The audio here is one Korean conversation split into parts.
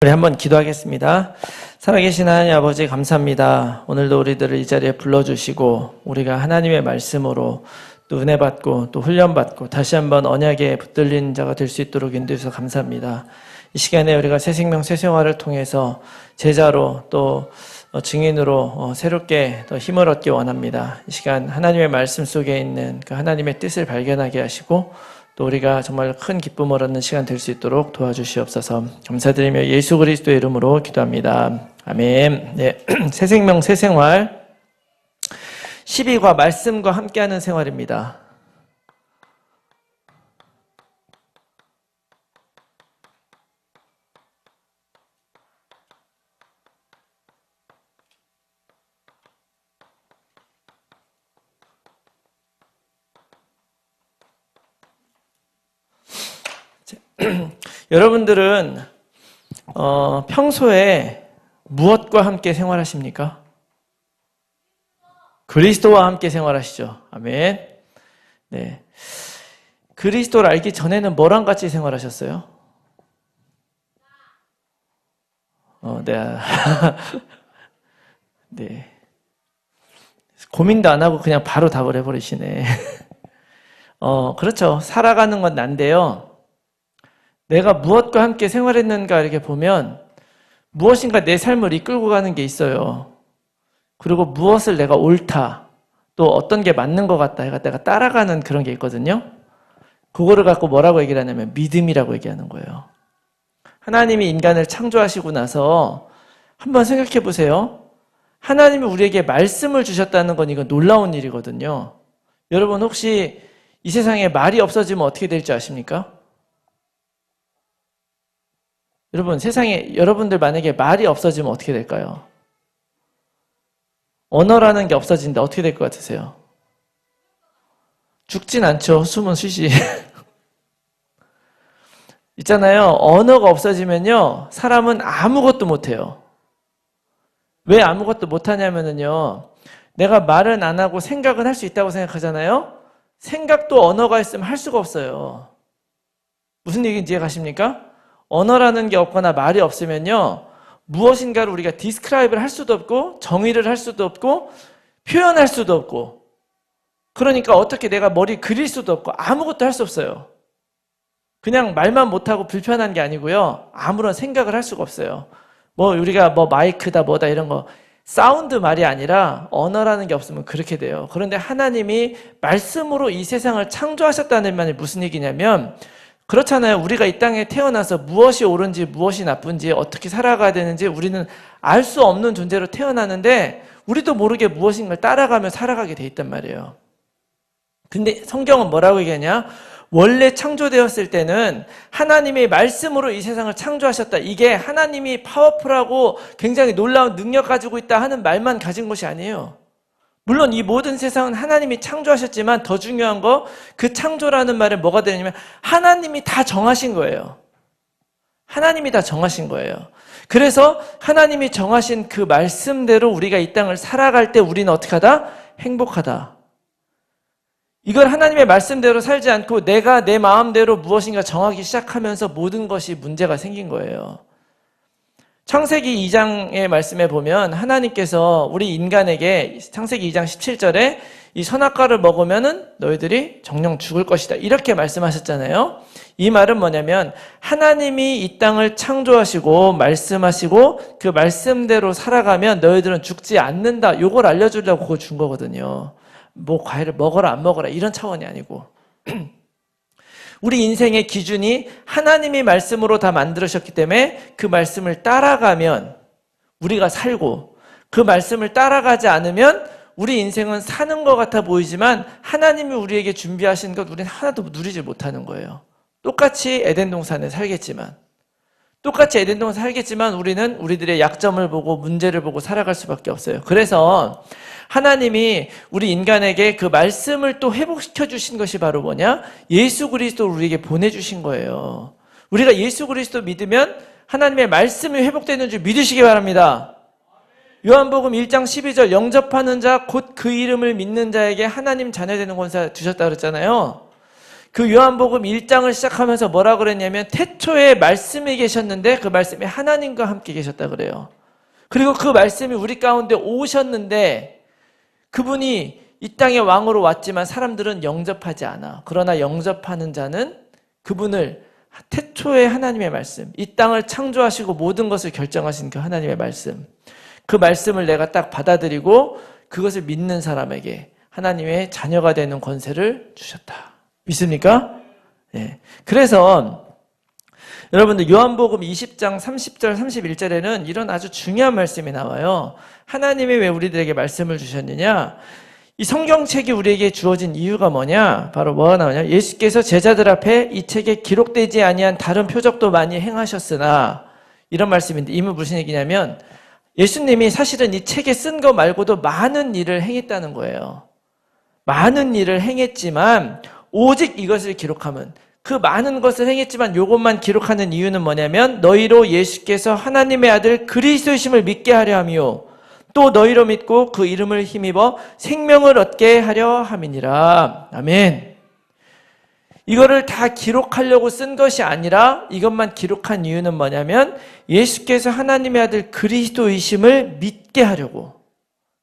우리 한번 기도하겠습니다. 살아계신 하나님 아버지 감사합니다. 오늘도 우리들을 이 자리에 불러주시고 우리가 하나님의 말씀으로 또 은혜 받고 또 훈련 받고 다시 한번 언약에 붙들린 자가 될 수 있도록 인도해 주셔서 감사합니다. 이 시간에 우리가 새 생명 새 생활을 통해서 제자로 또 증인으로 새롭게 더 힘을 얻기 원합니다. 이 시간 하나님의 말씀 속에 있는 그 하나님의 뜻을 발견하게 하시고 또 우리가 정말 큰 기쁨을 얻는 시간 될 수 있도록 도와주시옵소서. 감사드리며 예수 그리스도의 이름으로 기도합니다. 아멘. 네. 새 생명 새 생활 12과 말씀과 함께하는 생활입니다. 여러분들은 평소에 무엇과 함께 생활하십니까? 그리스도와 함께 생활하시죠. 아멘. 네. 그리스도를 알기 전에는 뭐랑 같이 생활하셨어요? 네. 네. 고민도 안 하고 그냥 바로 답을 해버리시네. 그렇죠. 살아가는 건 난데요. 내가 무엇과 함께 생활했는가 이렇게 보면 무엇인가 내 삶을 이끌고 가는 게 있어요. 그리고 무엇을 내가 옳다, 또 어떤 게 맞는 것 같다 해가 내가 따라가는 그런 게 있거든요. 그거를 갖고 뭐라고 얘기를 하냐면 믿음이라고 얘기하는 거예요. 하나님이 인간을 창조하시고 나서 한번 생각해 보세요. 하나님이 우리에게 말씀을 주셨다는 건 이건 놀라운 일이거든요. 여러분 혹시 이 세상에 말이 없어지면 어떻게 될지 아십니까? 여러분 세상에 여러분들 만약에 말이 없어지면 어떻게 될까요? 언어라는 게 없어진다 어떻게 될 것 같으세요? 죽진 않죠. 숨은 쉬지. 있잖아요. 언어가 없어지면요 사람은 아무것도 못해요. 왜 아무것도 못하냐면요 내가 말은 안 하고 생각은 할 수 있다고 생각하잖아요. 생각도 언어가 있으면 할 수가 없어요. 무슨 얘기인지 이해가십니까? 언어라는 게 없거나 말이 없으면요 무엇인가를 우리가 디스크라이브를 할 수도 없고 정의를 할 수도 없고 표현할 수도 없고 그러니까 어떻게 내가 머리 그릴 수도 없고 아무것도 할 수 없어요. 그냥 말만 못하고 불편한 게 아니고요 아무런 생각을 할 수가 없어요. 우리가 마이크다 뭐다 이런 거 사운드 말이 아니라 언어라는 게 없으면 그렇게 돼요. 그런데 하나님이 말씀으로 이 세상을 창조하셨다는 말이 무슨 얘기냐면 그렇잖아요. 우리가 이 땅에 태어나서 무엇이 옳은지 무엇이 나쁜지 어떻게 살아가야 되는지 우리는 알 수 없는 존재로 태어나는데 우리도 모르게 무엇인가를 따라가며 살아가게 돼 있단 말이에요. 근데 성경은 뭐라고 얘기하냐? 원래 창조되었을 때는 하나님의 말씀으로 이 세상을 창조하셨다. 이게 하나님이 파워풀하고 굉장히 놀라운 능력 가지고 있다 하는 말만 가진 것이 아니에요. 물론 이 모든 세상은 하나님이 창조하셨지만 더 중요한 거 그 창조라는 말에 뭐가 되냐면 하나님이 다 정하신 거예요. 하나님이 다 정하신 거예요. 그래서 하나님이 정하신 그 말씀대로 우리가 이 땅을 살아갈 때 우리는 어떻게 하다? 행복하다. 이걸 하나님의 말씀대로 살지 않고 내가 내 마음대로 무엇인가 정하기 시작하면서 모든 것이 문제가 생긴 거예요. 창세기 2장의 말씀에 보면 하나님께서 우리 인간에게 창세기 2장 17절에 이 선악과를 먹으면은 너희들이 정령 죽을 것이다 이렇게 말씀하셨잖아요. 이 말은 뭐냐면 하나님이 이 땅을 창조하시고 말씀하시고 그 말씀대로 살아가면 너희들은 죽지 않는다 이걸 알려주려고 그거 준 거거든요. 과일을 먹어라 안 먹어라 이런 차원이 아니고 우리 인생의 기준이 하나님이 말씀으로 다 만들으셨기 때문에 그 말씀을 따라가면 우리가 살고 그 말씀을 따라가지 않으면 우리 인생은 사는 것 같아 보이지만 하나님이 우리에게 준비하신 것 우리는 하나도 누리지 못하는 거예요. 똑같이 에덴 동산에 살겠지만 우리는 우리들의 약점을 보고 문제를 보고 살아갈 수밖에 없어요. 그래서 하나님이 우리 인간에게 그 말씀을 또 회복시켜 주신 것이 바로 뭐냐? 예수 그리스도를 우리에게 보내주신 거예요. 우리가 예수 그리스도 믿으면 하나님의 말씀이 회복되는 줄 믿으시기 바랍니다. 요한복음 1장 12절 영접하는 자 곧 그 이름을 믿는 자에게 하나님 자녀 되는 권세 주셨다 그랬잖아요. 그 요한복음 1장을 시작하면서 뭐라 그랬냐면 태초에 말씀이 계셨는데 그 말씀이 하나님과 함께 계셨다 그래요. 그리고 그 말씀이 우리 가운데 오셨는데 그분이 이 땅의 왕으로 왔지만 사람들은 영접하지 않아. 그러나 영접하는 자는 그분을 태초에 하나님의 말씀, 이 땅을 창조하시고 모든 것을 결정하신 그 하나님의 말씀, 그 말씀을 내가 딱 받아들이고 그것을 믿는 사람에게 하나님의 자녀가 되는 권세를 주셨다. 믿습니까? 네. 그래서 여러분들 요한복음 20장 30절 31절에는 이런 아주 중요한 말씀이 나와요. 하나님이 왜 우리들에게 말씀을 주셨느냐? 이 성경책이 우리에게 주어진 이유가 뭐냐? 바로 뭐가 나오냐? 예수께서 제자들 앞에 이 책에 기록되지 아니한 다른 표적도 많이 행하셨으나, 이런 말씀인데 이는 무슨 얘기냐면 예수님이 사실은 이 책에 쓴 거 말고도 많은 일을 행했다는 거예요. 많은 일을 행했지만 오직 이것을 기록하면, 그 많은 것을 행했지만 이것만 기록하는 이유는 뭐냐면 너희로 예수께서 하나님의 아들 그리스도이심을 믿게 하려 함이요 또 너희로 믿고 그 이름을 힘입어 생명을 얻게 하려 함이니라. 아멘. 이거를 다 기록하려고 쓴 것이 아니라 이것만 기록한 이유는 뭐냐면 예수께서 하나님의 아들 그리스도이심을 믿게 하려고,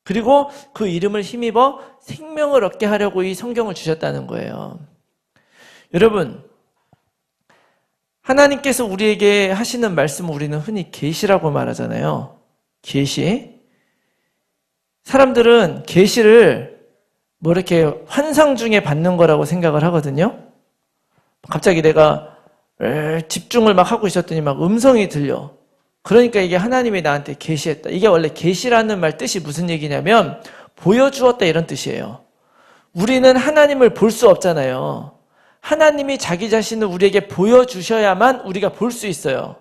그리고 그 이름을 힘입어 생명을 얻게 하려고 이 성경을 주셨다는 거예요. 여러분, 하나님께서 우리에게 하시는 말씀을 우리는 흔히 계시라고 말하잖아요. 계시. 사람들은 계시를 뭐 이렇게 환상 중에 받는 거라고 생각을 하거든요. 갑자기 내가 집중을 막 하고 있었더니 막 음성이 들려. 그러니까 이게 하나님이 나한테 계시했다. 이게 원래 계시라는 말 뜻이 무슨 얘기냐면 보여주었다 이런 뜻이에요. 우리는 하나님을 볼 수 없잖아요. 하나님이 자기 자신을 우리에게 보여주셔야만 우리가 볼 수 있어요.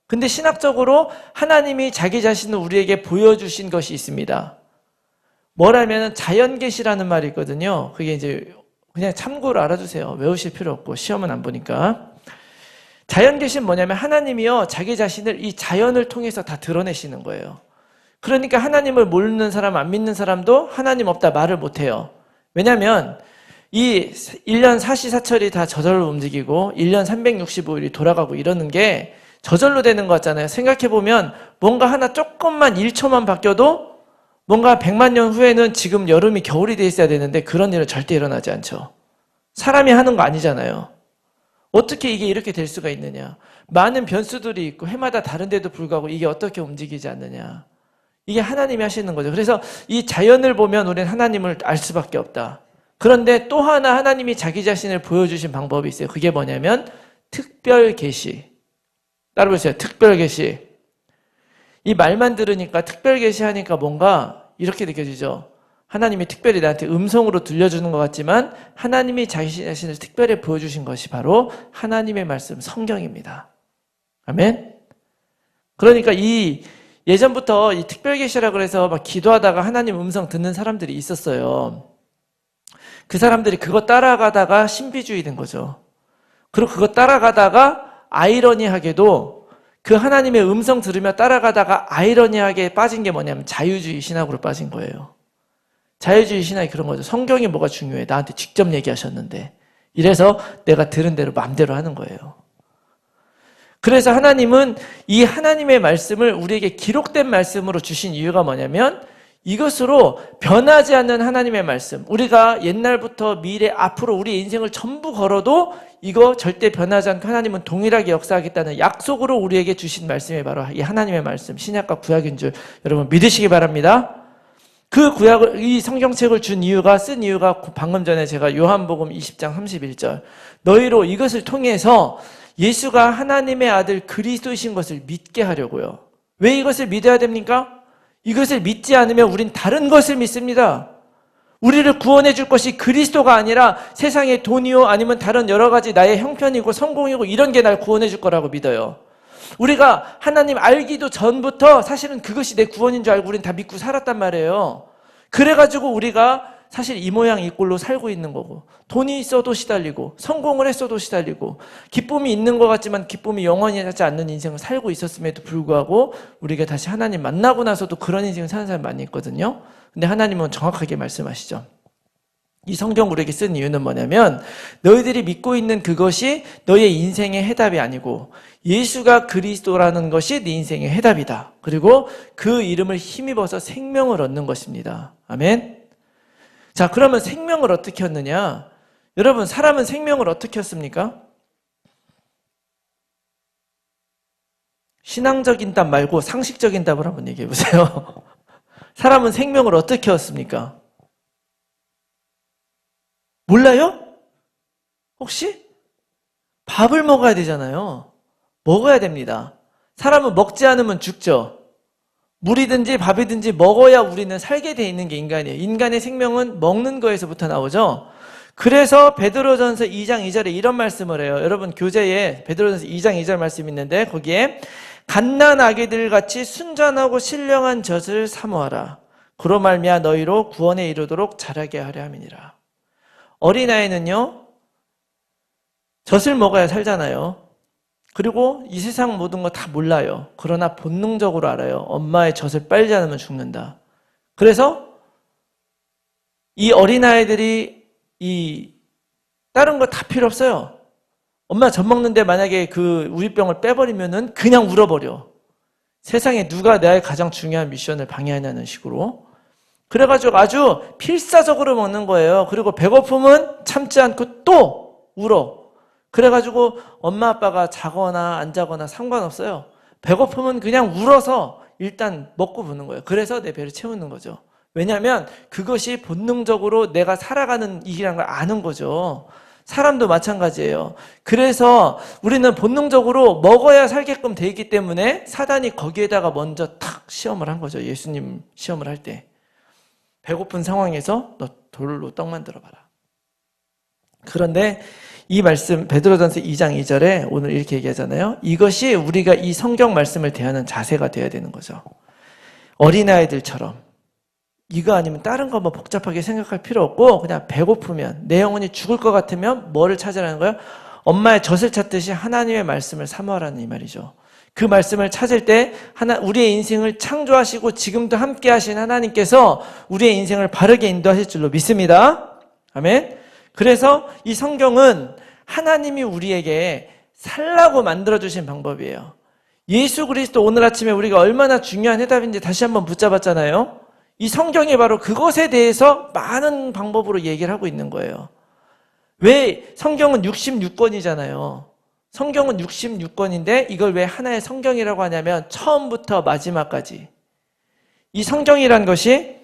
근데 신학적으로 하나님이 자기 자신을 우리에게 보여주신 것이 있습니다. 뭐라면 자연계시라는 말이 있거든요. 그게 이제 그냥 참고로 알아두세요. 외우실 필요 없고 시험은 안 보니까. 자연계시는 뭐냐면 하나님이요 자기 자신을 이 자연을 통해서 다 드러내시는 거예요. 그러니까 하나님을 모르는 사람, 안 믿는 사람도 하나님 없다 말을 못해요. 왜냐하면 이 1년 사시사철이 다 저절로 움직이고 1년 365일이 돌아가고 이러는 게 저절로 되는 것 같잖아요. 생각해보면 뭔가 하나 조금만 1초만 바뀌어도 뭔가 100만 년 후에는 지금 여름이 겨울이 돼 있어야 되는데 그런 일은 절대 일어나지 않죠. 사람이 하는 거 아니잖아요. 어떻게 이게 이렇게 될 수가 있느냐. 많은 변수들이 있고 해마다 다른데도 불구하고 이게 어떻게 움직이지 않느냐. 이게 하나님이 하시는 거죠. 그래서 이 자연을 보면 우리는 하나님을 알 수밖에 없다. 그런데 또 하나 하나님이 자기 자신을 보여주신 방법이 있어요. 그게 뭐냐면 특별 계시. 따라보세요. 특별 계시. 이 말만 들으니까 특별 계시하니까 뭔가 이렇게 느껴지죠. 하나님이 특별히 나한테 음성으로 들려주는 것 같지만 하나님이 자기 자신을 특별히 보여주신 것이 바로 하나님의 말씀 성경입니다. 아멘. 그러니까 이 예전부터 이 특별 계시라고 해서 막 기도하다가 하나님 음성 듣는 사람들이 있었어요. 그 사람들이 그거 따라가다가 신비주의 된 거죠. 그리고 그거 따라가다가 아이러니하게도 그 하나님의 음성 들으며 따라가다가 아이러니하게 빠진 게 뭐냐면 자유주의 신학으로 빠진 거예요. 자유주의 신학이 그런 거죠. 성경이 뭐가 중요해. 나한테 직접 얘기하셨는데. 이래서 내가 들은 대로 마음대로 하는 거예요. 그래서 하나님은 이 하나님의 말씀을 우리에게 기록된 말씀으로 주신 이유가 뭐냐면 이것으로 변하지 않는 하나님의 말씀, 우리가 옛날부터 미래 앞으로 우리 인생을 전부 걸어도 이거 절대 변하지 않고 하나님은 동일하게 역사하겠다는 약속으로 우리에게 주신 말씀이 바로 이 하나님의 말씀, 신약과 구약인 줄 여러분 믿으시기 바랍니다. 그 구약을, 이 성경책을 쓴 이유가 방금 전에 제가 요한복음 20장 31절 너희로 이것을 통해서 예수가 하나님의 아들 그리스도이신 것을 믿게 하려고요. 왜 이것을 믿어야 됩니까? 이것을 믿지 않으면 우린 다른 것을 믿습니다. 우리를 구원해 줄 것이 그리스도가 아니라 세상의 돈이요 아니면 다른 여러 가지 나의 형편이고 성공이고 이런 게 날 구원해 줄 거라고 믿어요. 우리가 하나님 알기도 전부터 사실은 그것이 내 구원인 줄 알고 우린 다 믿고 살았단 말이에요. 그래가지고 우리가 사실 이 모양 이 꼴로 살고 있는 거고 돈이 있어도 시달리고 성공을 했어도 시달리고 기쁨이 있는 것 같지만 기쁨이 영원히 하지 않는 인생을 살고 있었음에도 불구하고 우리가 다시 하나님 만나고 나서도 그런 인생을 사는 사람이 많이 있거든요. 근데 하나님은 정확하게 말씀하시죠. 이 성경 우리에게 쓴 이유는 뭐냐면 너희들이 믿고 있는 그것이 너의 인생의 해답이 아니고 예수가 그리스도라는 것이 네 인생의 해답이다. 그리고 그 이름을 힘입어서 생명을 얻는 것입니다. 아멘. 자, 그러면 생명을 어떻게 얻느냐? 여러분, 사람은 생명을 어떻게 얻습니까? 신앙적인 답 말고 상식적인 답을 한번 얘기해 보세요. 사람은 생명을 어떻게 얻습니까? 몰라요? 혹시? 밥을 먹어야 되잖아요. 먹어야 됩니다. 사람은 먹지 않으면 죽죠. 물이든지 밥이든지 먹어야 우리는 살게 돼 있는 게 인간이에요. 인간의 생명은 먹는 거에서부터 나오죠. 그래서 베드로전서 2장 2절에 이런 말씀을 해요. 여러분 교재에 베드로전서 2장 2절 말씀이 있는데 거기에 갓난아기들 같이 순전하고 신령한 젖을 사모하라. 그로 말미암아 너희로 구원에 이르도록 자라게 하려 함이니라. 어린아이는요, 젖을 먹어야 살잖아요. 그리고 이 세상 모든 거 다 몰라요. 그러나 본능적으로 알아요. 엄마의 젖을 빨지 않으면 죽는다. 그래서 이 어린아이들이 다른 거 다 필요 없어요. 엄마 젖 먹는데 만약에 그 우유병을 빼버리면은 그냥 울어버려. 세상에 누가 나의 가장 중요한 미션을 방해하냐는 식으로. 그래가지고 아주 필사적으로 먹는 거예요. 그리고 배고픔은 참지 않고 또 울어. 그래가지고 엄마 아빠가 자거나 안 자거나 상관없어요. 배고픔은 그냥 울어서 일단 먹고 부는 거예요. 그래서 내 배를 채우는 거죠. 왜냐하면 그것이 본능적으로 내가 살아가는 일이라는 걸 아는 거죠. 사람도 마찬가지예요. 그래서 우리는 본능적으로 먹어야 살게끔 돼 있기 때문에 사단이 거기에다가 먼저 탁 시험을 한 거죠. 예수님 시험을 할 때. 배고픈 상황에서 너 돌로 떡 만들어 봐라. 그런데 이 말씀 베드로전서 2장 2절에 오늘 이렇게 얘기하잖아요. 이것이 우리가 이 성경 말씀을 대하는 자세가 되어야 되는 거죠. 어린아이들처럼 이거 아니면 다른 거 뭐 복잡하게 생각할 필요 없고 그냥 배고프면 내 영혼이 죽을 것 같으면 뭐를 찾으라는 거예요? 엄마의 젖을 찾듯이 하나님의 말씀을 사모하라는 이 말이죠. 그 말씀을 찾을 때 우리의 인생을 창조하시고 지금도 함께 하신 하나님께서 우리의 인생을 바르게 인도하실 줄로 믿습니다. 아멘. 그래서 이 성경은 하나님이 우리에게 살라고 만들어주신 방법이에요. 예수 그리스도 오늘 아침에 우리가 얼마나 중요한 해답인지 다시 한번 붙잡았잖아요. 이 성경이 바로 그것에 대해서 많은 방법으로 얘기를 하고 있는 거예요. 왜 성경은 66권이잖아요. 성경은 66권인데 이걸 왜 하나의 성경이라고 하냐면 처음부터 마지막까지 이 성경이란 것이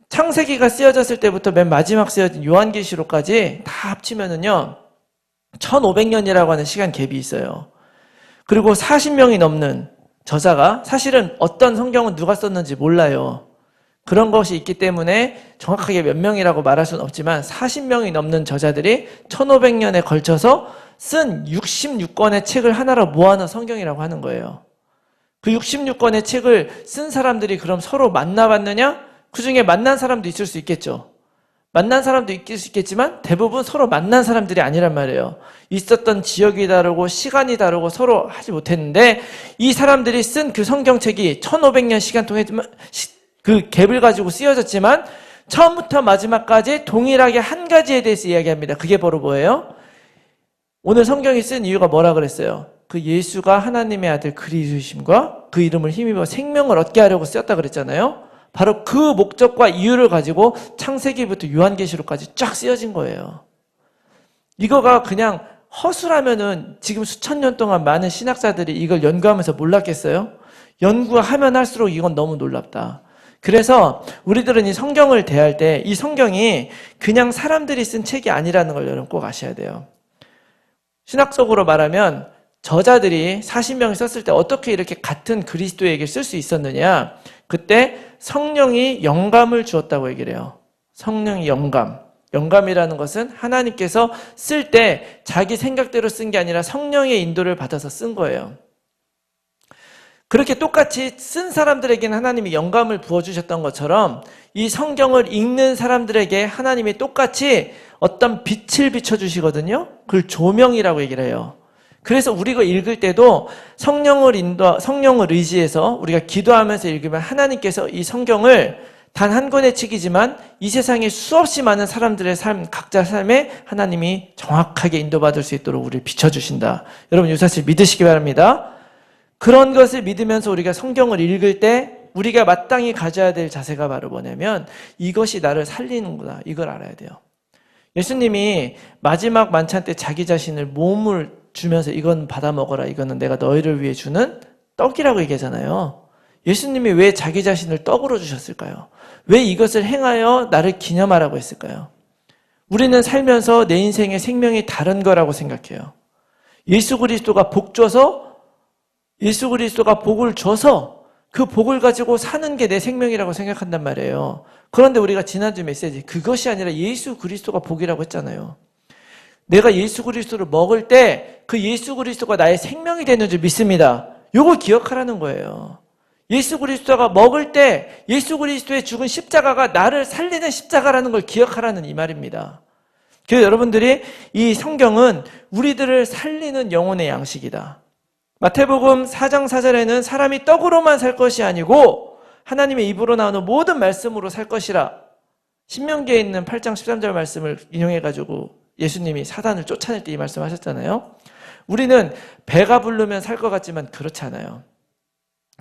창세기가 쓰여졌을 때부터 맨 마지막 쓰여진 요한계시록까지 다 합치면은요 1500년이라고 하는 시간 갭이 있어요. 그리고 40명이 넘는 저자가 사실은 어떤 성경은 누가 썼는지 몰라요. 그런 것이 있기 때문에 정확하게 몇 명이라고 말할 수는 없지만 40명이 넘는 저자들이 1500년에 걸쳐서 쓴 66권의 책을 하나로 모아놓은 성경이라고 하는 거예요. 그 66권의 책을 쓴 사람들이 그럼 서로 만나봤느냐? 그 중에 만난 사람도 있을 수 있겠죠. 만난 사람도 있을 수 있겠지만 대부분 서로 만난 사람들이 아니란 말이에요. 있었던 지역이 다르고 시간이 다르고 서로 하지 못했는데 이 사람들이 쓴 그 성경책이 1500년 시간 동안 그 갭을 가지고 쓰여졌지만 처음부터 마지막까지 동일하게 한 가지에 대해서 이야기합니다. 그게 바로 뭐예요? 오늘 성경이 쓴 이유가 뭐라 그랬어요? 그 예수가 하나님의 아들 그리스도이심과 그 이름을 힘입어 생명을 얻게 하려고 쓰였다 그랬잖아요. 바로 그 목적과 이유를 가지고 창세기부터 요한계시록까지 쫙 쓰여진 거예요. 이거가 그냥 허술하면은 지금 수천 년 동안 많은 신학자들이 이걸 연구하면서 몰랐겠어요? 연구하면 할수록 이건 너무 놀랍다. 그래서 우리들은 이 성경을 대할 때 이 성경이 그냥 사람들이 쓴 책이 아니라는 걸 여러분 꼭 아셔야 돼요. 신학적으로 말하면 저자들이 40명이 썼을 때 어떻게 이렇게 같은 그리스도의 얘기를 쓸 수 있었느냐? 그때 성령이 영감을 주었다고 얘기를 해요. 성령이 영감. 영감이라는 것은 하나님께서 쓸 때 자기 생각대로 쓴 게 아니라 성령의 인도를 받아서 쓴 거예요. 그렇게 똑같이 쓴 사람들에게는 하나님이 영감을 부어주셨던 것처럼 이 성경을 읽는 사람들에게 하나님이 똑같이 어떤 빛을 비춰주시거든요. 그걸 조명이라고 얘기를 해요. 그래서 우리가 읽을 때도 성령을 의지해서 우리가 기도하면서 읽으면 하나님께서 이 성경을 단 한 권의 책이지만 이 세상에 수없이 많은 사람들의 삶, 각자 삶에 하나님이 정확하게 인도받을 수 있도록 우리를 비춰주신다. 여러분 이 사실 믿으시기 바랍니다. 그런 것을 믿으면서 우리가 성경을 읽을 때 우리가 마땅히 가져야 될 자세가 바로 뭐냐면 이것이 나를 살리는구나. 이걸 알아야 돼요. 예수님이 마지막 만찬 때 자기 자신을 몸을 주면서 이건 받아 먹어라. 이거는 내가 너희를 위해 주는 떡이라고 얘기하잖아요. 예수님이 왜 자기 자신을 떡으로 주셨을까요? 왜 이것을 행하여 나를 기념하라고 했을까요? 우리는 살면서 내 인생의 생명이 다른 거라고 생각해요. 예수 그리스도가 복을 줘서 그 복을 가지고 사는 게 내 생명이라고 생각한단 말이에요. 그런데 우리가 지난주 메시지 그것이 아니라 예수 그리스도가 복이라고 했잖아요. 내가 예수 그리스도를 먹을 때 그 예수 그리스도가 나의 생명이 되는 줄 믿습니다. 이걸 기억하라는 거예요. 예수 그리스도가 먹을 때 예수 그리스도의 죽은 십자가가 나를 살리는 십자가라는 걸 기억하라는 이 말입니다. 그래서 여러분들이 이 성경은 우리들을 살리는 영혼의 양식이다. 마태복음 4장 4절에는 사람이 떡으로만 살 것이 아니고 하나님의 입으로 나오는 모든 말씀으로 살 것이라. 신명기에 있는 8장 13절 말씀을 인용해가지고 예수님이 사단을 쫓아낼 때 이 말씀하셨잖아요. 우리는 배가 부르면 살 것 같지만 그렇지 않아요.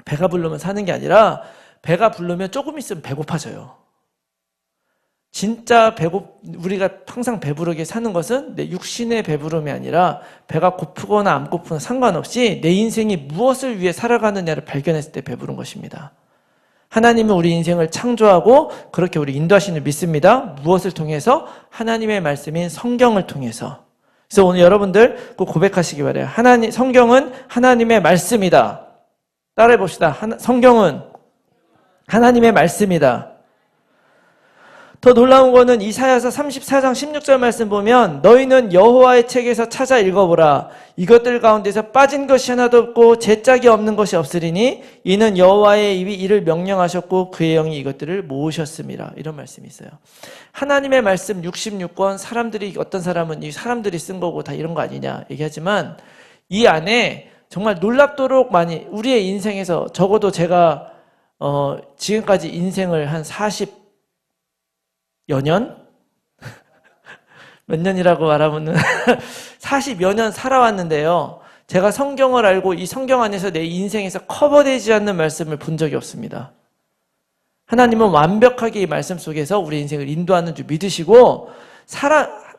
배가 부르면 사는 게 아니라 배가 부르면 조금 있으면 배고파져요. 진짜 우리가 항상 배부르게 사는 것은 내 육신의 배부름이 아니라 배가 고프거나 안 고프거나 상관없이 내 인생이 무엇을 위해 살아가느냐를 발견했을 때 배부른 것입니다. 하나님은 우리 인생을 창조하고 그렇게 우리 인도하시는 믿습니다. 무엇을 통해서? 하나님의 말씀인 성경을 통해서. 그래서 오늘 여러분들 꼭 고백하시기 바라요. 성경은 하나님의 말씀이다. 따라해 봅시다. 성경은 하나님의 말씀이다. 더 놀라운 거는 이사야서 34장 16절 말씀 보면 너희는 여호와의 책에서 찾아 읽어보라. 이것들 가운데서 빠진 것이 하나도 없고 제짝이 없는 것이 없으리니 이는 여호와의 입이 이를 명령하셨고 그의 영이 이것들을 모으셨음이라. 이런 말씀이 있어요. 하나님의 말씀 66권 어떤 사람은 이 사람들이 쓴 거고 다 이런 거 아니냐 얘기하지만 이 안에 정말 놀랍도록 많이 우리의 인생에서 적어도 제가 지금까지 인생을 한 40여 년? 몇 년이라고 말하면은 40여 년 살아왔는데요. 제가 성경을 알고 이 성경 안에서 내 인생에서 커버되지 않는 말씀을 본 적이 없습니다. 하나님은 완벽하게 이 말씀 속에서 우리 인생을 인도하는 줄 믿으시고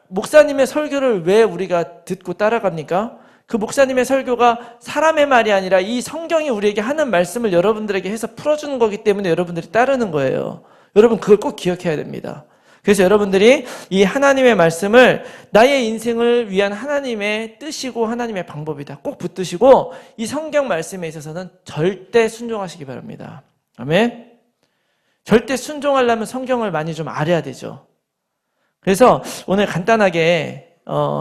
목사님의 설교를 왜 우리가 듣고 따라갑니까? 그 목사님의 설교가 사람의 말이 아니라 이 성경이 우리에게 하는 말씀을 여러분들에게 해서 풀어주는 거기 때문에 여러분들이 따르는 거예요. 여러분 그걸 꼭 기억해야 됩니다. 그래서 여러분들이 이 하나님의 말씀을 나의 인생을 위한 하나님의 뜻이고 하나님의 방법이다. 꼭 붙드시고 이 성경 말씀에 있어서는 절대 순종하시기 바랍니다. 아멘. 절대 순종하려면 성경을 많이 좀 알아야 되죠. 그래서 오늘 간단하게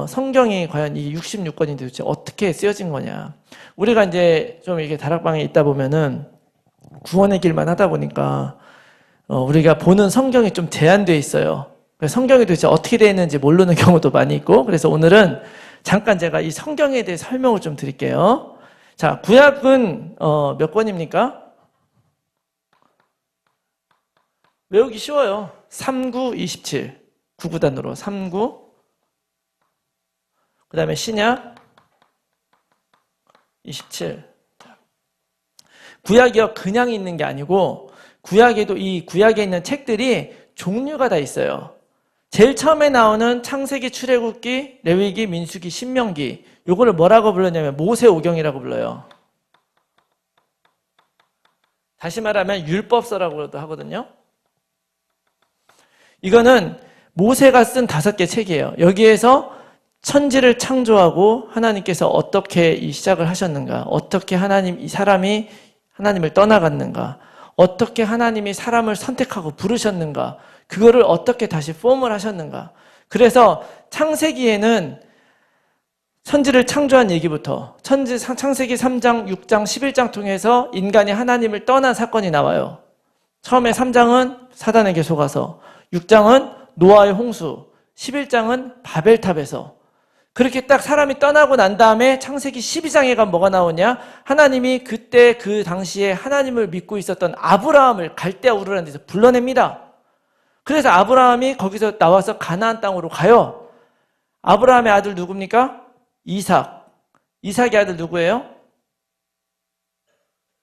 성경이 과연 이 66권인데 도대체 어떻게 쓰여진 거냐. 우리가 이제 좀 이렇게 다락방에 있다 보면은 구원의 길만 하다 보니까 우리가 보는 성경이 좀 제한되어 있어요. 성경이 도대체 어떻게 되어 있는지 모르는 경우도 많이 있고, 그래서 오늘은 잠깐 제가 이 성경에 대해 설명을 좀 드릴게요. 자, 구약은 몇 권입니까? 외우기 쉬워요. 39, 27. 9구단으로 39. 그 다음에 신약 27. 구약이요, 그냥 있는 게 아니고 구약에도 이 구약에 있는 책들이 종류가 다 있어요. 제일 처음에 나오는 창세기, 출애굽기, 레위기, 민수기, 신명기. 요거를 뭐라고 불렀냐면 모세오경이라고 불러요. 다시 말하면 율법서라고도 하거든요. 이거는 모세가 쓴 5개 책이에요. 여기에서 천지를 창조하고 하나님께서 어떻게 이 시작을 하셨는가, 어떻게 이 사람이 하나님을 떠나갔는가, 어떻게 하나님이 사람을 선택하고 부르셨는가, 그거를 어떻게 다시 폼을 하셨는가. 그래서 창세기에는 천지를 창조한 얘기부터 창세기 3장, 6장, 11장 통해서 인간이 하나님을 떠난 사건이 나와요. 처음에 3장은 사단에게 속아서, 6장은 노아의 홍수, 11장은 바벨탑에서. 그렇게 딱 사람이 떠나고 난 다음에 창세기 12장에 가면 뭐가 나오냐? 하나님이 그때 그 당시에 하나님을 믿고 있었던 아브라함을 갈대아 우르라는 데서 불러냅니다. 그래서 아브라함이 거기서 나와서 가나안 땅으로 가요. 아브라함의 아들 누굽니까? 이삭. 이삭의 아들 누구예요?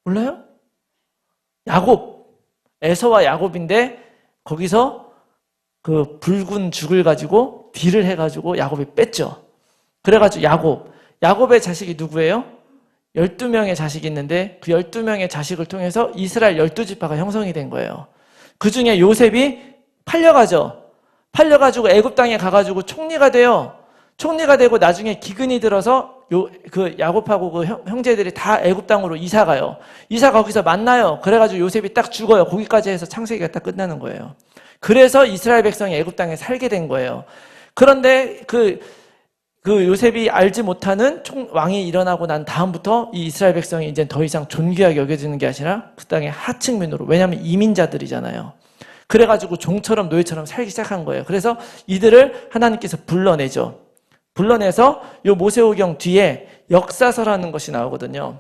몰라요? 야곱. 에서와 야곱인데 거기서 그 붉은 죽을 가지고 딜을 해가지고 야곱이 뺐죠. 그래가지고 야곱의 자식이 누구예요? 12명의 자식이 있는데 그 12명의 자식을 통해서 이스라엘 12지파가 형성이 된 거예요. 그 중에 요셉이 팔려가죠. 팔려가지고 애굽 땅에 가가지고 총리가 돼요. 총리가 되고 나중에 기근이 들어서 그 야곱하고 그 형제들이 다 애굽 땅으로 이사 가요. 이사 거기서 만나요. 그래가지고 요셉이 딱 죽어요. 거기까지 해서 창세기가 딱 끝나는 거예요. 그래서 이스라엘 백성이 애굽 땅에 살게 된 거예요. 그런데 그 요셉이 알지 못하는 왕이 일어나고 난 다음부터 이 이스라엘 백성이 이제 더 이상 존귀하게 여겨지는 게 아니라 그 땅의 하층민으로, 왜냐하면 이민자들이잖아요. 그래가지고 종처럼 노예처럼 살기 시작한 거예요. 그래서 이들을 하나님께서 불러내죠. 불러내서 요 모세오경 뒤에 역사서라는 것이 나오거든요.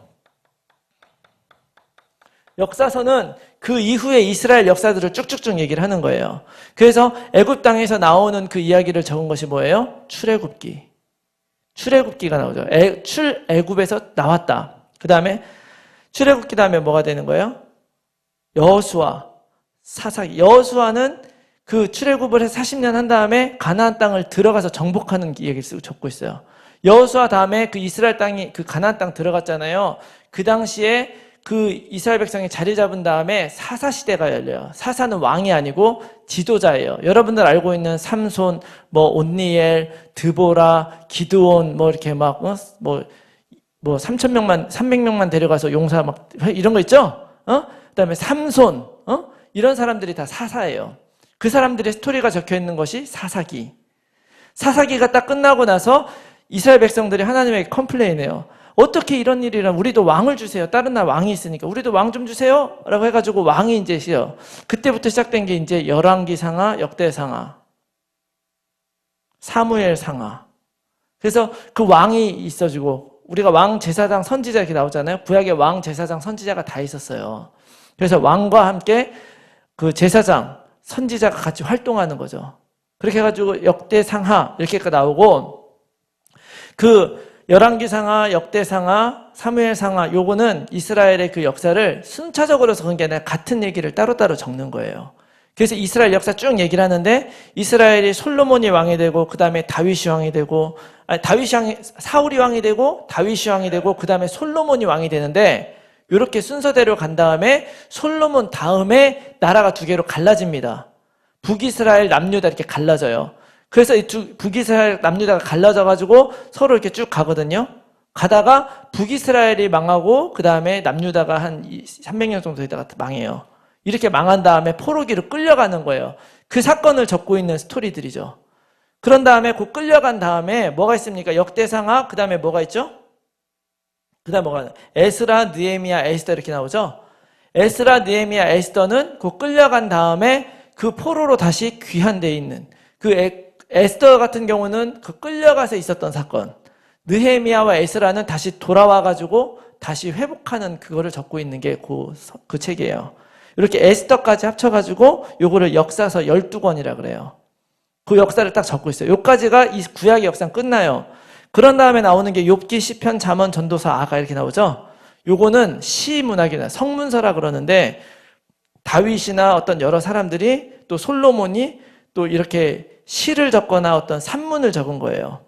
역사서는 그 이후에 이스라엘 역사들을 쭉쭉쭉 얘기를 하는 거예요. 그래서 애굽 땅에서 나오는 그 이야기를 적은 것이 뭐예요? 출애굽기. 출애굽기가 나오죠. 애굽에서 나왔다. 그 다음에 출애굽기 다음에 뭐가 되는 거예요? 여호수아, 사사기. 여호수아는 그 출애굽을 해서 40년 한 다음에 가나안 땅을 들어가서 정복하는 이야기를 쓰고 적고 있어요. 여호수아 다음에 그 이스라엘 땅이 그 가나안 땅 들어갔잖아요. 그 당시에 그 이스라엘 백성이 자리 잡은 다음에 사사 시대가 열려요. 사사는 왕이 아니고 지도자예요. 여러분들 알고 있는 삼손, 뭐 온니엘, 드보라, 기드온, 뭐 이렇게 막 뭐 300명만 데려가서 용사 막 이런 거 있죠? 그다음에 삼손, 이런 사람들이 다 사사예요. 그 사람들의 스토리가 적혀 있는 것이 사사기. 사사기가 딱 끝나고 나서 이스라엘 백성들이 하나님에게 컴플레인해요. 어떻게 이런 일이란, 우리도 왕을 주세요. 다른 나라 왕이 있으니까 우리도 왕 좀 주세요. 라고 해가지고 왕이 이제 시요. 그때부터 시작된 게 이제 열왕기상하, 역대상하, 사무엘상하. 그래서 그 왕이 있어지고, 우리가 왕, 제사장, 선지자 이렇게 나오잖아요. 구약에 왕, 제사장, 선지자가 다 있었어요. 그래서 왕과 함께 그 제사장, 선지자가 같이 활동하는 거죠. 그렇게 해가지고 역대상하 이렇게 나오고, 그 열왕기상하, 역대상하, 사무엘상하, 요거는 이스라엘의 그 역사를 순차적으로 적은 게 아니라 같은 얘기를 따로따로 적는 거예요. 그래서 이스라엘 역사 쭉 얘기를 하는데, 이스라엘이 솔로몬이 왕이 되고, 그 다음에 다윗이 왕이 되고, 사울이 왕이 되고, 다윗이 왕이 되고, 그 다음에 솔로몬이 왕이 되는데, 이렇게 순서대로 간 다음에 솔로몬 다음에 나라가 두 개로 갈라집니다. 북이스라엘, 남유다 이렇게 갈라져요. 그래서 이 북이스라엘, 남유다가 갈라져가지고 서로 이렇게 쭉 가거든요. 가다가 북이스라엘이 망하고 그 다음에 남유다가 한 300년 정도 되다가 망해요. 이렇게 망한 다음에 포로기로 끌려가는 거예요. 그 사건을 적고 있는 스토리들이죠. 그런 다음에 그 끌려간 다음에 뭐가 있습니까? 역대상하, 그 다음에 뭐가 있죠? 그 다음에 뭐가, 에스라, 느헤미야, 에스더 이렇게 나오죠? 에스라, 느헤미야, 에스더는 그 끌려간 다음에 그 포로로 다시 귀환되어 있는, 그 에스더 같은 경우는 그 끌려가서 있었던 사건, 느헤미야와 에스라는 다시 돌아와가지고 다시 회복하는 그거를 적고 있는 게 그 책이에요. 이렇게 에스더까지 합쳐가지고 요거를 역사서 12권이라 그래요. 그 역사를 딱 적고 있어요. 요까지가 이 구약의 역사는 끝나요. 그런 다음에 나오는 게 욥기, 시편, 잠언, 전도서, 아가 이렇게 나오죠. 요거는 시문학이나 성문서라 그러는데, 다윗이나 어떤 여러 사람들이, 또 솔로몬이 또 이렇게 시를 적거나 어떤 산문을 적은 거예요.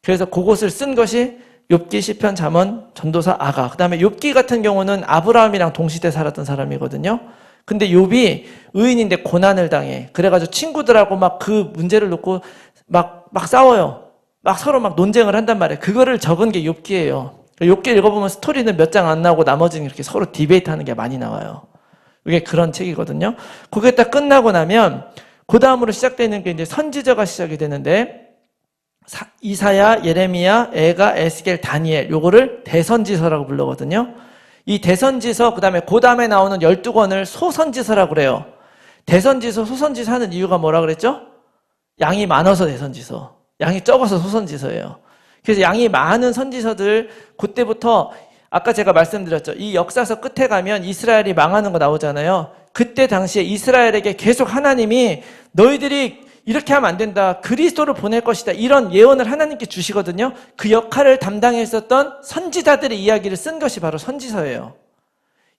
그래서 그것을 쓴 것이 욥기, 시편, 잠언, 전도서, 아가. 그 다음에 욥기 같은 경우는 아브라함이랑 동시대 살았던 사람이거든요. 근데 욥이 의인인데 고난을 당해. 그래가지고 친구들하고 막 그 문제를 놓고 막 싸워요. 막 서로 막 논쟁을 한단 말이에요. 그거를 적은 게 욥기예요. 욥기 읽어보면 스토리는 몇 장 안 나오고 나머지는 이렇게 서로 디베이트 하는 게 많이 나와요. 이게 그런 책이거든요. 그게 딱 끝나고 나면 그 다음으로 시작되는 게 이제 선지자가 시작이 되는데, 이사야, 예레미야, 에가, 에스겔, 다니엘, 요거를 대선지서라고 부르거든요. 이 대선지서, 그 다음에 나오는 12권을 소선지서라고 그래요. 대선지서, 소선지서 하는 이유가 뭐라 그랬죠? 양이 많아서 대선지서, 양이 적어서 소선지서예요. 그래서 양이 많은 선지서들 그때부터 아까 제가 말씀드렸죠. 이 역사서 끝에 가면 이스라엘이 망하는 거 나오잖아요. 그때 당시에 이스라엘에게 계속 하나님이 너희들이 이렇게 하면 안 된다. 그리스도를 보낼 것이다. 이런 예언을 하나님께 주시거든요. 그 역할을 담당했었던 선지자들의 이야기를 쓴 것이 바로 선지서예요.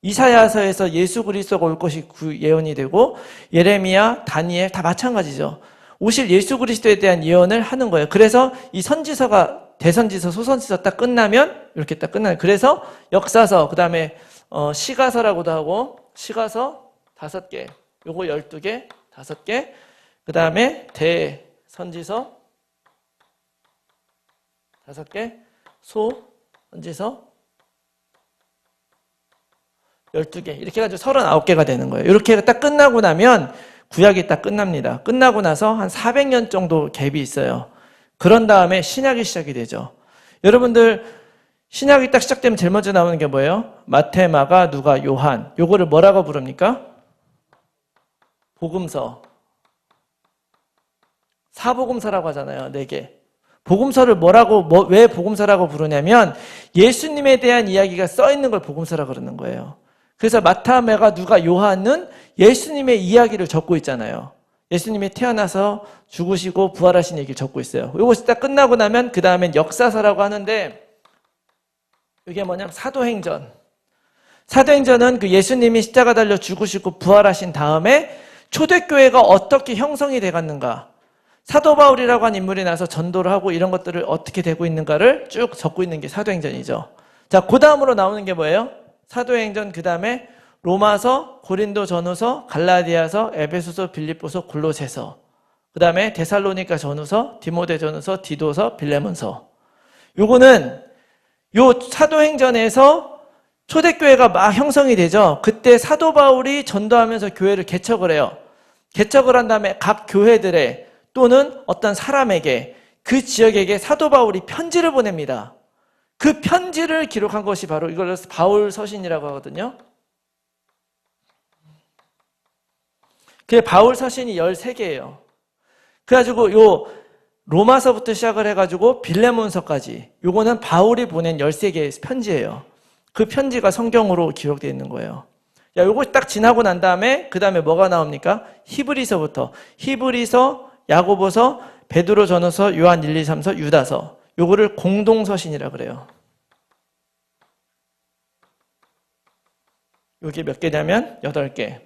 이사야서에서 예수 그리스도가 올 것이 그 예언이 되고 예레미야, 다니엘 다 마찬가지죠. 오실 예수 그리스도에 대한 예언을 하는 거예요. 그래서 이 선지서가 대선지서, 소선지서 딱 끝나면 이렇게 딱 끝나요. 그래서 역사서, 그다음에 시가서라고도 하고 시가서 5개, 요거 12개, 5개, 그다음에 대선지서 5개, 소선지서 12개, 이렇게 해가지고 39개가 되는 거예요. 이렇게 딱 끝나고 나면 구약이 딱 끝납니다. 끝나고 나서 한 400년 정도 갭이 있어요. 그런 다음에 신약이 시작이 되죠. 여러분들 신약이 딱 시작되면 제일 먼저 나오는 게 뭐예요? 마태, 마가, 누가, 요한. 요거를 뭐라고 부릅니까? 복음서. 사복음서라고 하잖아요. 4개. 복음서를 왜 복음서라고 부르냐면 예수님에 대한 이야기가 써 있는 걸 복음서라고 그러는 거예요. 그래서 마태, 마가, 누가, 요한은 예수님의 이야기를 적고 있잖아요. 예수님이 태어나서 죽으시고 부활하신 얘기를 적고 있어요. 이것이 딱 끝나고 나면 그 다음엔 역사서라고 하는데 이게 뭐냐면 사도행전. 사도행전은 그 예수님이 십자가 달려 죽으시고 부활하신 다음에 초대교회가 어떻게 형성이 돼갔는가, 사도 바울이라고 한 인물이 나서 전도를 하고 이런 것들을 어떻게 되고 있는가를 쭉 적고 있는 게 사도행전이죠. 자, 그 다음으로 나오는 게 뭐예요? 사도행전, 그 다음에 로마서, 고린도 전후서, 갈라디아서, 에베소서, 빌립보서, 골로새서, 그 다음에 데살로니가 전후서, 디모데 전후서, 디도서, 빌레몬서. 요거는 요 사도행전에서 초대교회가 막 형성이 되죠. 그때 사도 바울이 전도하면서 교회를 개척을 해요. 개척을 한 다음에 각 교회들에 또는 어떤 사람에게, 그 지역에게 사도 바울이 편지를 보냅니다. 그 편지를 기록한 것이 바로 이걸 바울 서신이라고 하거든요. 그 바울 서신이 13개예요. 그래가지고 요 로마서부터 시작을 해가지고 빌레몬서까지 요거는 바울이 보낸 13개의 편지예요. 그 편지가 성경으로 기록되어 있는 거예요. 야, 요거 딱 지나고 난 다음에 그 다음에 뭐가 나옵니까? 히브리서부터 히브리서, 야고보서, 베드로 전후서, 요한 1, 2, 3서, 유다서. 요거를 공동서신이라 그래요. 요게 몇 개냐면 8개.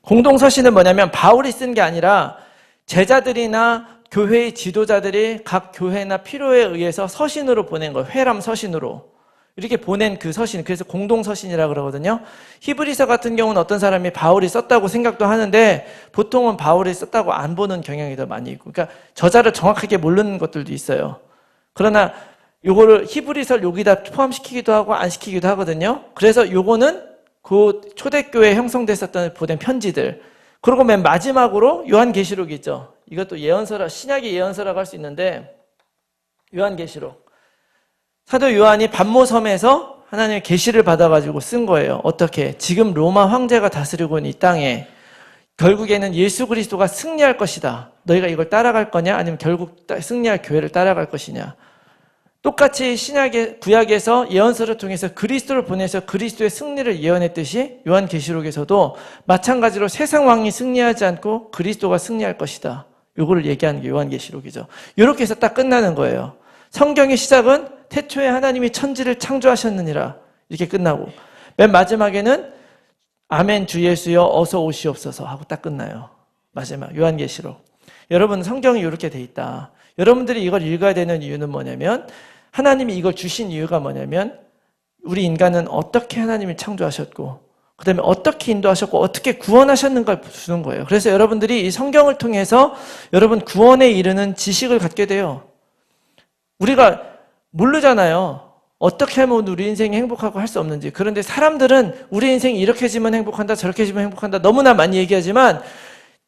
공동서신은 뭐냐면 바울이 쓴 게 아니라 제자들이나 교회의 지도자들이 각 교회나 필요에 의해서 서신으로 보낸 거예요. 회람 서신으로. 이렇게 보낸 그 서신, 그래서 공동서신이라고 그러거든요. 히브리서 같은 경우는 어떤 사람이 바울이 썼다고 생각도 하는데 보통은 바울이 썼다고 안 보는 경향이 더 많이 있고, 그러니까 저자를 정확하게 모르는 것들도 있어요. 그러나 요거를 히브리서를 여기다 포함시키기도 하고 안 시키기도 하거든요. 그래서 요거는 그 초대교회 형성됐었던 보낸 편지들. 그리고 맨 마지막으로 요한계시록이 있죠. 이것도 예언서라, 신약의 예언서라고 할 수 있는데 요한계시록. 사도 요한이 반모섬에서 하나님의 계시를 받아가지고 쓴 거예요. 어떻게? 지금 로마 황제가 다스리고 있는 이 땅에 결국에는 예수 그리스도가 승리할 것이다. 너희가 이걸 따라갈 거냐? 아니면 결국 승리할 교회를 따라갈 것이냐? 똑같이 구약에서 예언서를 통해서 그리스도를 보내서 그리스도의 승리를 예언했듯이 요한계시록에서도 마찬가지로 세상 왕이 승리하지 않고 그리스도가 승리할 것이다. 요거를 얘기하는 게 요한계시록이죠. 이렇게 해서 딱 끝나는 거예요. 성경의 시작은 태초에 하나님이 천지를 창조하셨느니라 이렇게 끝나고 맨 마지막에는 아멘 주 예수여 어서 오시옵소서 하고 딱 끝나요. 마지막 요한계시록. 여러분, 성경이 이렇게 돼 있다. 여러분들이 이걸 읽어야 되는 이유는 뭐냐면, 하나님이 이걸 주신 이유가 뭐냐면 우리 인간은 어떻게 하나님이 창조하셨고 그 다음에 어떻게 인도하셨고 어떻게 구원하셨는가를 주는 거예요. 그래서 여러분들이 이 성경을 통해서 여러분 구원에 이르는 지식을 갖게 돼요. 우리가 모르잖아요. 어떻게 하면 우리 인생이 행복하고 할 수 없는지. 그런데 사람들은 우리 인생이 이렇게 지면 행복한다, 저렇게 지면 행복한다 너무나 많이 얘기하지만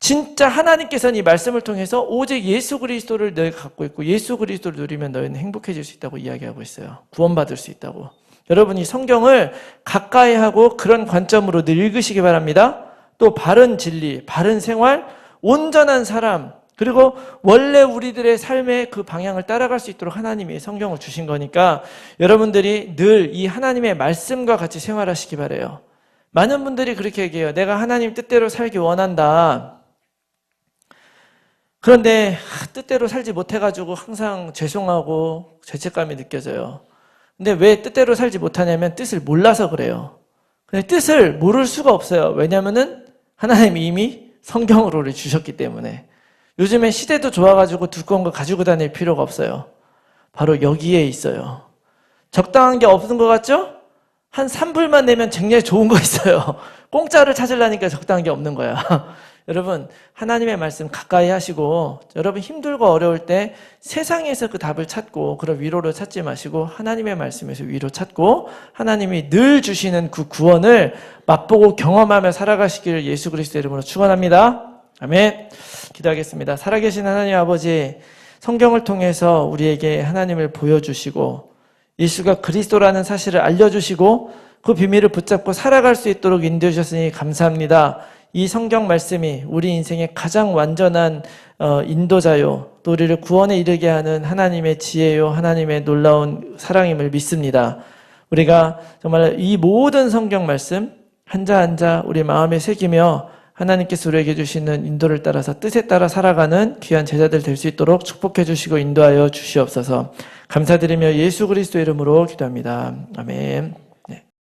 진짜 하나님께서는 이 말씀을 통해서 오직 예수 그리스도를 너희가 갖고 있고 예수 그리스도를 누리면 너희는 행복해질 수 있다고 이야기하고 있어요. 구원받을 수 있다고. 여러분이 성경을 가까이 하고 그런 관점으로 늘 읽으시기 바랍니다. 또 바른 진리, 바른 생활, 온전한 사람, 그리고 원래 우리들의 삶의 그 방향을 따라갈 수 있도록 하나님이 성경을 주신 거니까 여러분들이 늘 이 하나님의 말씀과 같이 생활하시기 바래요. 많은 분들이 그렇게 얘기해요. 내가 하나님 뜻대로 살기 원한다. 그런데 뜻대로 살지 못해가지고 항상 죄송하고 죄책감이 느껴져요. 근데 왜 뜻대로 살지 못하냐면 뜻을 몰라서 그래요. 근데 뜻을 모를 수가 없어요. 왜냐면은 하나님이 이미 성경으로 우리 주셨기 때문에. 요즘에 시대도 좋아가지고 두꺼운 거 가지고 다닐 필요가 없어요. 바로 여기에 있어요. 적당한 게 없는 것 같죠? 한 3불만 내면 굉장히 좋은 거 있어요. 공짜를 찾으려니까 적당한 게 없는 거야. 여러분, 하나님의 말씀 가까이 하시고, 여러분 힘들고 어려울 때 세상에서 그 답을 찾고 그런 위로를 찾지 마시고 하나님의 말씀에서 위로 찾고 하나님이 늘 주시는 그 구원을 맛보고 경험하며 살아가시기를 예수 그리스도의 이름으로 축원합니다. 아멘. 기도하겠습니다. 살아계신 하나님 아버지, 성경을 통해서 우리에게 하나님을 보여주시고 예수가 그리스도라는 사실을 알려주시고 그 비밀을 붙잡고 살아갈 수 있도록 인도해 주셨으니 감사합니다. 이 성경 말씀이 우리 인생의 가장 완전한 인도자요, 또 우리를 구원에 이르게 하는 하나님의 지혜요, 하나님의 놀라운 사랑임을 믿습니다. 우리가 정말 이 모든 성경 말씀 한자 한자 우리 마음에 새기며 하나님께서 우리에게 주시는 인도를 따라서 뜻에 따라 살아가는 귀한 제자들 될 수 있도록 축복해 주시고 인도하여 주시옵소서. 감사드리며 예수 그리스도 이름으로 기도합니다. 아멘.